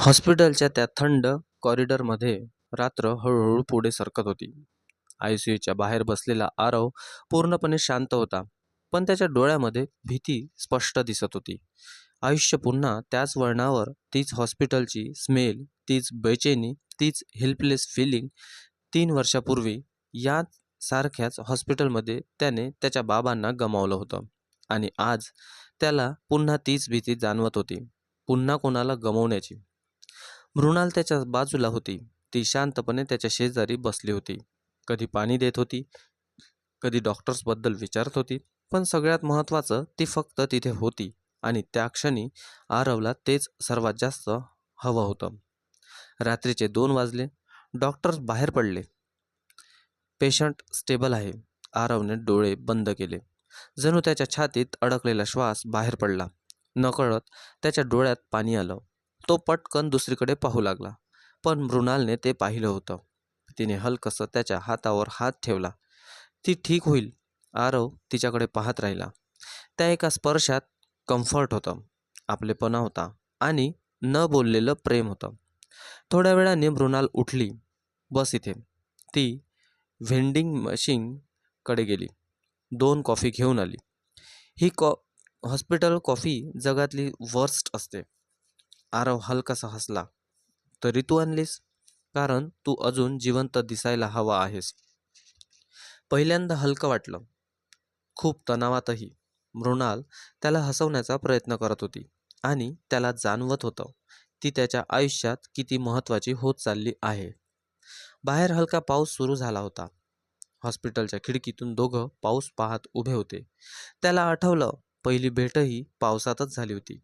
हॉस्पिटलच्या त्या थंड कॉरिडॉरमध्ये रात्र हळूहळू पुढे सरकत होती. आयसीयूच्या बाहेर बसलेला आरव पूर्णपणे शांत होता, पण त्याच्या डोळ्यामध्ये भीती स्पष्ट दिसत होती. आयुष्य पुन्हा त्याच वळणावर, तीच हॉस्पिटलची स्मेल, तीच बेचैनी, तीच हेल्पलेस फिलिंग. 3 वर्षापूर्वी याच सारख्याच हॉस्पिटलमध्ये त्याने त्याच्या बाबांना गमावलं होतं, आणि आज त्याला पुन्हा तीच भीती जाणवत होती, पुन्हा कोणाला गमावण्याची. मृणाल त्याच्या बाजूला होती. ती शांतपणे त्याच्या शेजारी बसली होती. कधी पाणी देत होती, कधी डॉक्टर्सबद्दल विचारत होती, पण सगळ्यात महत्त्वाचं, ती फक्त तिथे होती. आणि त्या क्षणी आरवला तेच सर्वात जास्त हवं होतं. रात्रीचे 2 वाजले. डॉक्टर्स बाहेर पडले. पेशंट स्टेबल आहे. आरवने डोळे बंद केले. जणू त्याच्या छातीत अडकलेला श्वास बाहेर पडला. नकळत त्याच्या डोळ्यात पाणी आलं. तो पटकन दुसरीकडे पाहू लागला, पण मृणालने ते पाहिलं होतं. तिने हलकसं त्याच्या हातावर हात ठेवला. ती ठीक होईल. आरव तिच्याकडे पाहत राहिला. त्या एका स्पर्शात कम्फर्ट होतं, आपलेपणा होता, आणि न बोललेलं प्रेम होतं. थोड्या वेळाने मृणाल उठली. बस इथे. ती व्हेंडिंग मशीनकडे गेली. 2 कॉफी घेऊन आली. ही हॉस्पिटल कॉफी जगातली वर्स्ट असते. आरव हलकासा हसला. तरी तू आणलीस? कारण तू अजून जिवंत दिसायला हवा आहेस. पहिल्यांदा हलकं वाटलं, खूप तणावातही. मृणाल त्याला हसवण्याचा प्रयत्न करत होती, आणि त्याला जाणवत होतं ती त्याच्या आयुष्यात किती महत्त्वाची होत चालली आहे. बाहेर हलका पाऊस सुरू झाला होता. हॉस्पिटलच्या खिडकीतून दोघं पाऊस पाहत उभे होते. त्याला आठवलं, पहिली भेटही पावसातच झाली होती.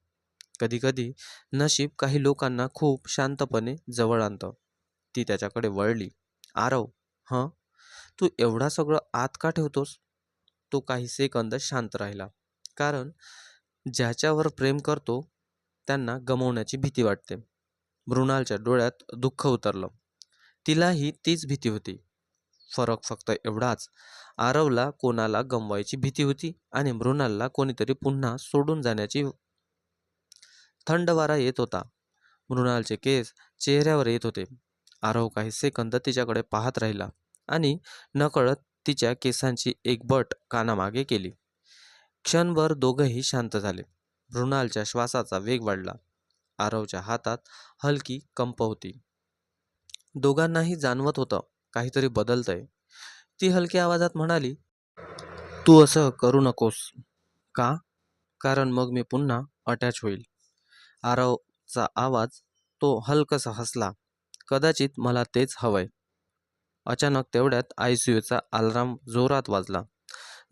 कधीकधी नशीब काही लोकांना खूप शांतपणे जवळ आणतं. ती त्याच्याकडे वळली. आरव, हं, तू एवढा सगळं आत का ठेवतोस? तो काही सेकंद शांत राहिला. कारण ज्याच्यावर प्रेम करतो त्यांना गमावण्याची भीती वाटते. मृणालच्या डोळ्यात दुःख उतरलं. तिलाही तीच भीती होती. फरक फक्त एवढाच, आरवला कोणाला गमवायची भीती होती, आणि मृणालला कोणीतरी पुन्हा सोडून जाण्याची. थंड वारा येत होता. मृणालचे केस चेहऱ्यावर येत होते. आरव काही सेकंद तिच्याकडे पाहत राहिला, आणि नकळत तिच्या केसांची एक बट कानामागे केली. क्षणभर दोघंही शांत झाले. मृणालच्या श्वासाचा वेग वाढला. आरवच्या हातात हलकी कंप होती. दोघांनाही जाणवत होतं काहीतरी बदलतंय. ती हलक्या आवाजात म्हणाली, तू असं करू नकोस. का? कारण मग मी पुन्हा अटॅच होईल. आरवचा आवाज, तो हलकसा हसला. कदाचित मला तेच हवंय. अचानक तेवढ्यात आयसीयूचा अलार्म जोरात वाजला.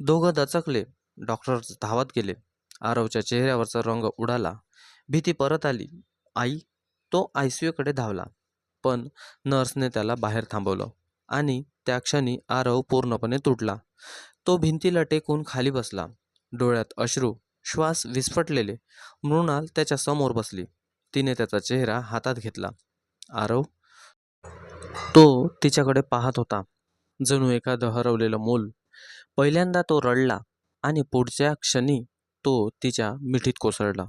दोघं दचकले. डॉक्टर्स धावत गेले. आरवच्या चेहऱ्यावरचा रंग उडाला. भीती परत आली. आई? तो आयसीयूकडे धावला, पण नर्सने त्याला बाहेर थांबवलं, आणि त्या क्षणी आरव पूर्णपणे तुटला. तो भिंतीला टेकून खाली बसला. डोळ्यात अश्रू, श्वास विस्फटलेले. मृणाल त्याच्या समोर बसली. तिने त्याचा चेहरा हातात घेतला. आरव? तो तिच्याकडे पाहत होता, जणू एखादं हरवलेलं मूल. पहिल्यांदा तो रडला, आणि पुढच्या क्षणी तो तिच्या मिठीत कोसळला.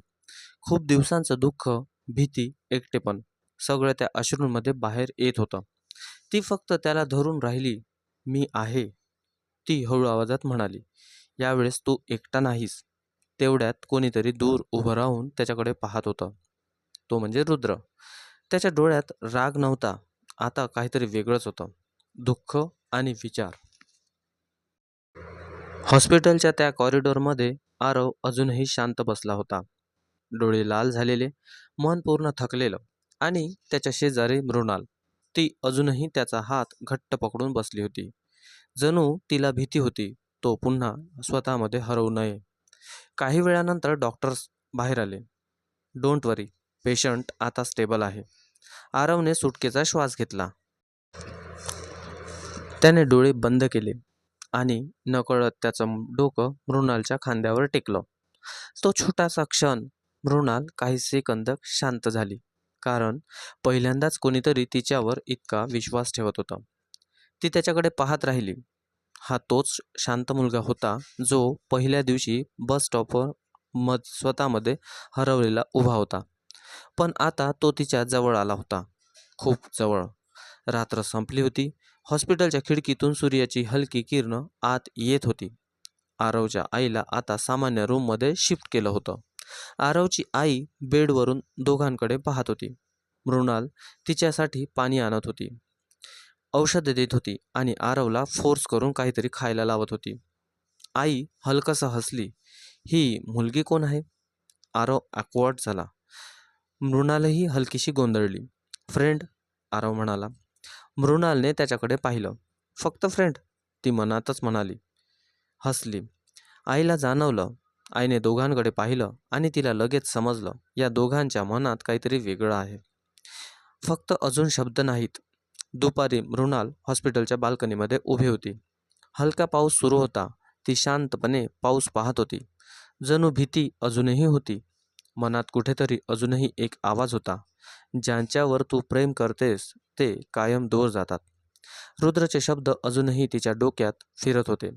खूप दिवसांचं दुःख, भीती, एकटेपण, सगळं त्या अश्रूंमध्ये बाहेर येत होतं. ती फक्त त्याला धरून राहिली. मी आहे, ती हळू आवाजात म्हणाली. यावेळेस तू एकटा नाहीस. तेवढ्यात कोणीतरी दूर उभं राहून त्याच्याकडे पाहत होतं. तो म्हणजे रुद्र. त्याच्या डोळ्यात राग नव्हता, आता काहीतरी वेगळंच होतं, दुःख आणि विचार. हॉस्पिटलच्या त्या कॉरिडॉरमध्ये आरव अजूनही शांत बसला होता. डोळे लाल झालेले, मन पूर्ण थकलेलं, आणि त्याच्या शेजारी मृणाल. ती अजूनही त्याचा हात घट्ट पकडून बसली होती. जणू तिला भीती होती तो पुन्हा स्वतःमध्ये हरवू नये. काही वेळानंतर डॉक्टर्स बाहेर आले. डोंट वरी, पेशंट आता स्टेबल आहे. आरवने सुटकेचा श्वास घेतला. त्याने डोळे बंद केले, आणि नकळत त्याचं डोकं मृणालच्या खांद्यावर टेकलं. तो छोटासा क्षण मृणाल काही सेकंद शांत झाली, कारण पहिल्यांदाच कोणीतरी तिच्यावर इतका विश्वास ठेवत होतं. ती त्याच्याकडे पाहत राहिली. हा तोच शांत मुलगा होता जो पहिल्या दिवशी बस स्टॉपवर स्वतःमध्ये हरवलेला उभा होता. पण आता तो तिच्या जवळ आला होता, खूप जवळ. रात्र संपली होती. हॉस्पिटलच्या खिडकीतून सूर्याची हलकी किरणं आत येत होती. आरवच्या आईला आता सामान्य रूममध्ये शिफ्ट केलं होतं. आरवची आई बेडवरून दोघांकडे पाहत होती. मृणाल तिच्यासाठी पाणी आणत होती, औषध देत होती आणि आरवला फोर्स करून काहीतरी खायला लावत होती. आई हलकसं हसली. ही मुलगी कोण आहे? आरव ॲक्वर्ड झाला. मृणालही हलकीशी गोंधळली. फ्रेंड, आरव म्हणाला. मृणालने त्याच्याकडे पाहिलं. फक्त फ्रेंड, ती मनातच म्हणाली. हसली. आईला जाणवलं. आईने दोघांकडे पाहिलं आणि तिला लगेच समजलं, या दोघांच्या मनात काहीतरी वेगळं आहे. फक्त अजून शब्द नाहीत. दुपारी मृणाल हॉस्पिटलच्या बाल्कनीमध्ये उभी होती. हलका पाऊस सुरू होता. ती शांतपणे पाऊस पाहत होती. जणू भीती अजूनही होती. मनात कुठेतरी अजूनही एक आवाज होता, ज्यांच्यावर तू प्रेम करतेस ते कायम दूर जातात. रुद्रचे शब्द अजूनही तिच्या डोक्यात फिरत होते.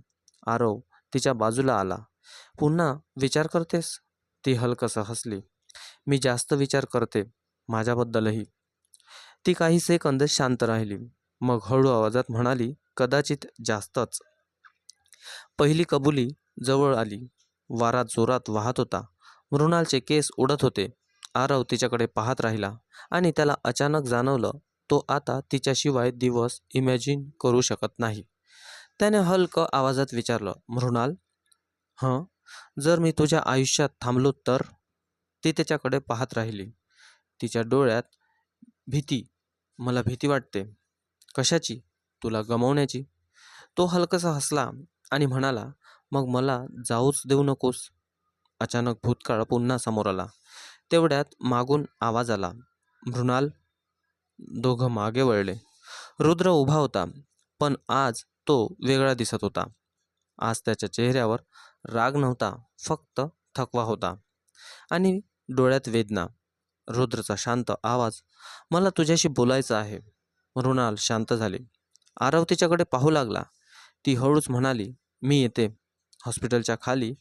आरव तिच्या बाजूला आला. पुन्हा विचार करतेस? ती हलकसं हसली. मी जास्त विचार करते, माझ्याबद्दलही. ती काही सेकंद शांत राहिली. मग हळू आवाजात म्हणाली, कदाचित जास्तच. पहिली कबुली जवळ आली. वारा जोरात वाहत होता. मृणालचे केस उडत होते. आरव तिच्याकडे पाहत राहिला आणि त्याला अचानक जाणवलं, तो आता तिच्याशिवाय दिवस इमॅजिन करू शकत नाही. त्याने हलकं आवाजात विचारलं, मृणाल, हं, जर मी तुझ्या आयुष्यात थांबलो तर? ती त्याच्याकडे पाहत राहिली. तिच्या डोळ्यात भीती. मला भीती वाटते. कशाची? तुला गमावण्याची. तो हलकसा हसला आणि म्हणाला, मग मला जाऊच देऊ नकोस. अचानक भूतकाळ पुन्हा समोर आला. तेवढ्यात मागून आवाज आला, मृणाल. दोघं मागे वळले. रुद्र उभा होता, पण आज तो वेगळा दिसत होता. आज त्याच्या चेहऱ्यावर राग नव्हता, फक्त थकवा होता आणि डोळ्यात वेदना. रुद्रचा शांत आवाज, मला तुझ्याशी बोलायचं आहे. मृणाल शांत झाली. आरव तिच्याकडे पाहू लागला. ती हळूच म्हणाली, मी येते. हॉस्पिटलच्या खाली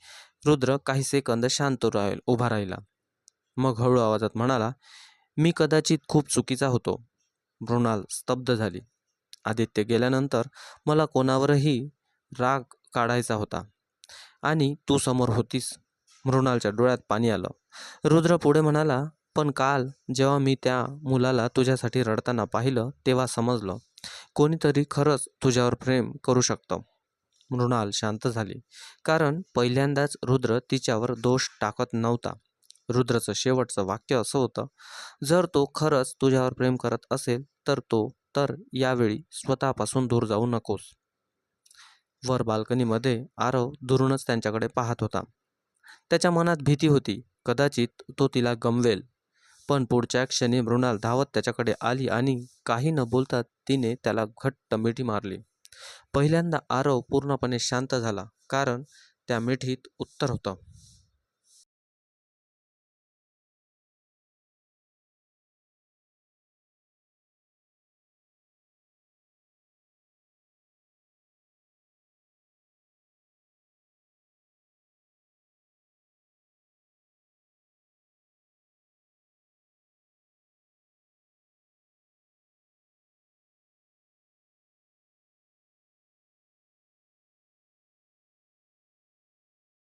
रुद्र काही सेकंद शांत उभा राहिला. मग हळू आवाजात म्हणाला, मी कदाचित खूप चुकीचा होतो. मृणाल स्तब्ध झाली. आदित्य गेल्यानंतर मला कोणावरही राग काढायचा होता आणि तू समोर होतीस. मृणालच्या डोळ्यात पाणी आलं. रुद्र पुढे म्हणाला, पण काल जेव्हा मी त्या मुलाला तुझ्यासाठी रडताना पाहिलं तेव्हा समजलं, कोणीतरी खरंच तुझ्यावर प्रेम करू शकतं. मृणाल शांत झाली, कारण पहिल्यांदाच रुद्र तिच्यावर दोष टाकत नव्हता. रुद्रचं शेवटचं वाक्य असं होतं, जर तो खरंच तुझ्यावर प्रेम करत असेल तर यावेळी स्वतःपासून दूर जाऊ नकोस. वर बाल्कनीमध्ये आरव दुरूनच त्यांच्याकडे पाहत होता. त्याच्या मनात भीती होती, कदाचित तो तिला गमवेल. पण पुढच्या क्षणी मृणाल धावत त्याच्याकडे आली आणि काही न बोलता तिने त्याला घट्ट मिठी मारली. पहिल्यांदा आरव पूर्णपणे शांत झाला, कारण त्या मिठीत उत्तर होतं.